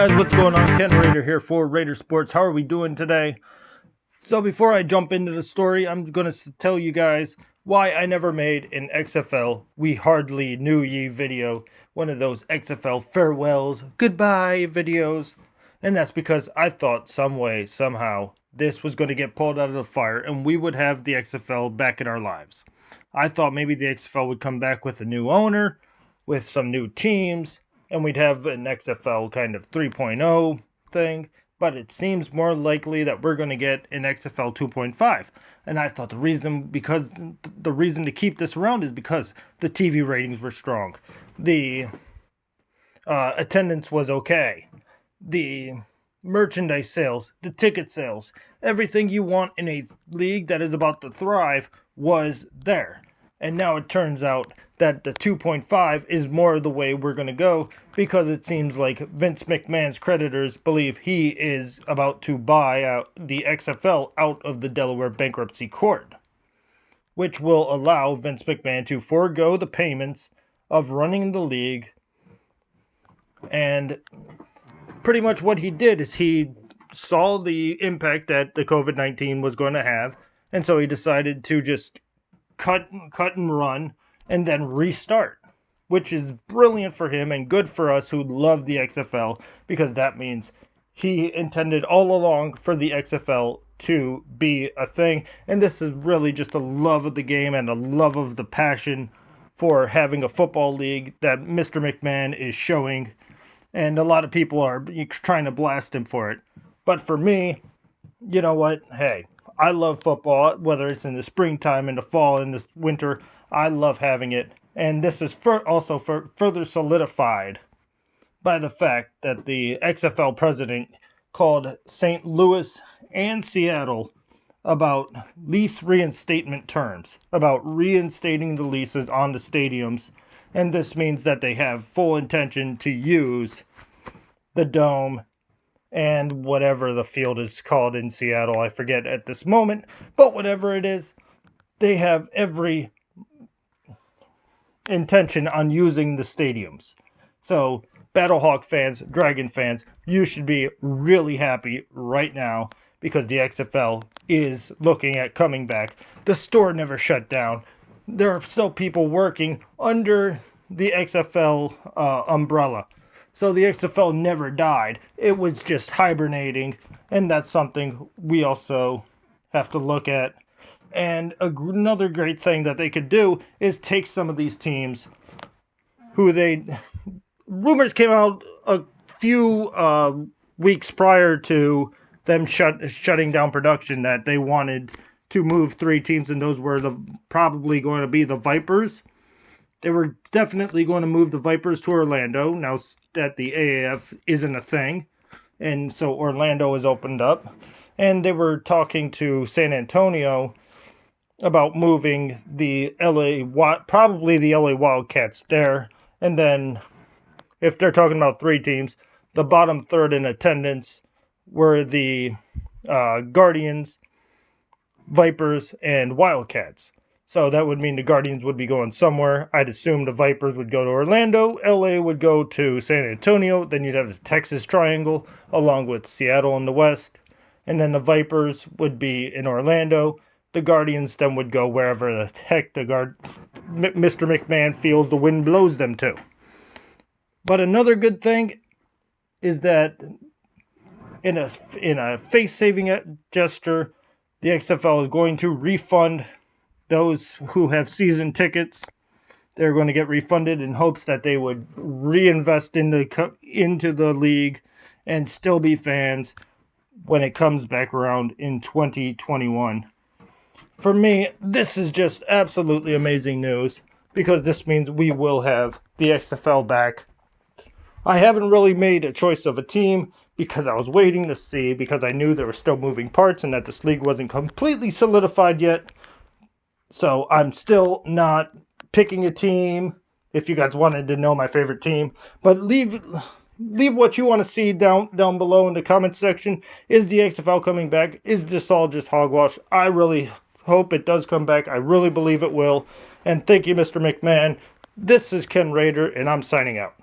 guys, what's going on? Ken Raider here for Raider Sports. How are we doing today? So before I jump into the story, I'm going to tell you guys why I never made an XFL We Hardly Knew Ye video, one of those XFL farewells, goodbye videos. And that's because I thought some way, somehow, this was going to get pulled out of the fire and we would have the XFL back in our lives. I thought maybe the XFL would come back with a new owner, with some new teams, and we'd have an XFL kind of 3.0 thing, but it seems more likely that we're going to get an XFL 2.5. And I thought the reason to keep this around is because the TV ratings were strong. The attendance was okay. The merchandise sales, the ticket sales, everything you want in a league that is about to thrive was there. And now it turns out that the 2.5 is more the way we're going to go, because it seems like Vince McMahon's creditors believe he is about to buy out the XFL out of the Delaware bankruptcy court, which will allow Vince McMahon to forego the payments of running the league. And pretty much what he did is he saw the impact that the COVID-19 was going to have, and so he decided to just cut and run and then restart, which is brilliant for him and good for us who love the XFL, because that means he intended all along for the XFL to be a thing. And this is really just a love of the game and a love of the passion for having a football league that Mr. McMahon is showing, and a lot of people are trying to blast him for it. But for me, you know what? Hey, I love football, whether it's in the springtime, in the fall, in the winter. I love having it. And this is also further solidified by the fact that the XFL president called St. Louis and Seattle about lease reinstatement terms, about reinstating the leases on the stadiums. And this means that they have full intention to use the dome and whatever the field is called in Seattle, I forget at this moment, but whatever it is, they have every intention on using the stadiums. So, Battlehawk fans, Dragon fans, you should be really happy right now, because the XFL is looking at coming back. The store never shut down. There are still people working under the XFL umbrella. So the XFL never died. It was just hibernating, and that's something we also have to look at. And another great thing that they could do is take some of these teams rumors came out a few weeks prior to them shutting down production that they wanted to move 3 teams, and those were probably going to be the Vipers. They were definitely going to move the Vipers to Orlando, now that the AAF isn't a thing. And so Orlando is opened up. And they were talking to San Antonio about moving probably the LA Wildcats there. And then, if they're talking about 3 teams, the bottom third in attendance were the Guardians, Vipers, and Wildcats. So that would mean the Guardians would be going somewhere. I'd assume the Vipers would go to Orlando, LA would go to San Antonio, then you'd have the Texas Triangle, along with Seattle in the west, and then the Vipers would be in Orlando. The Guardians then would go wherever the heck Mr. McMahon feels the wind blows them to. But another good thing is that in a face-saving gesture, the XFL is going to refund those who have season tickets. They're going to get refunded in hopes that they would reinvest into the league and still be fans when it comes back around in 2021. For me, this is just absolutely amazing news, because this means we will have the XFL back. I haven't really made a choice of a team because I was waiting to see, because I knew there were still moving parts and that this league wasn't completely solidified yet. So I'm still not picking a team, if you guys wanted to know my favorite team. But leave what you want to see down below in the comment section. Is the XFL coming back? Is this all just hogwash? I really hope it does come back. I really believe it will. And thank you, Mr. McMahon. This is Ken Raider, and I'm signing out.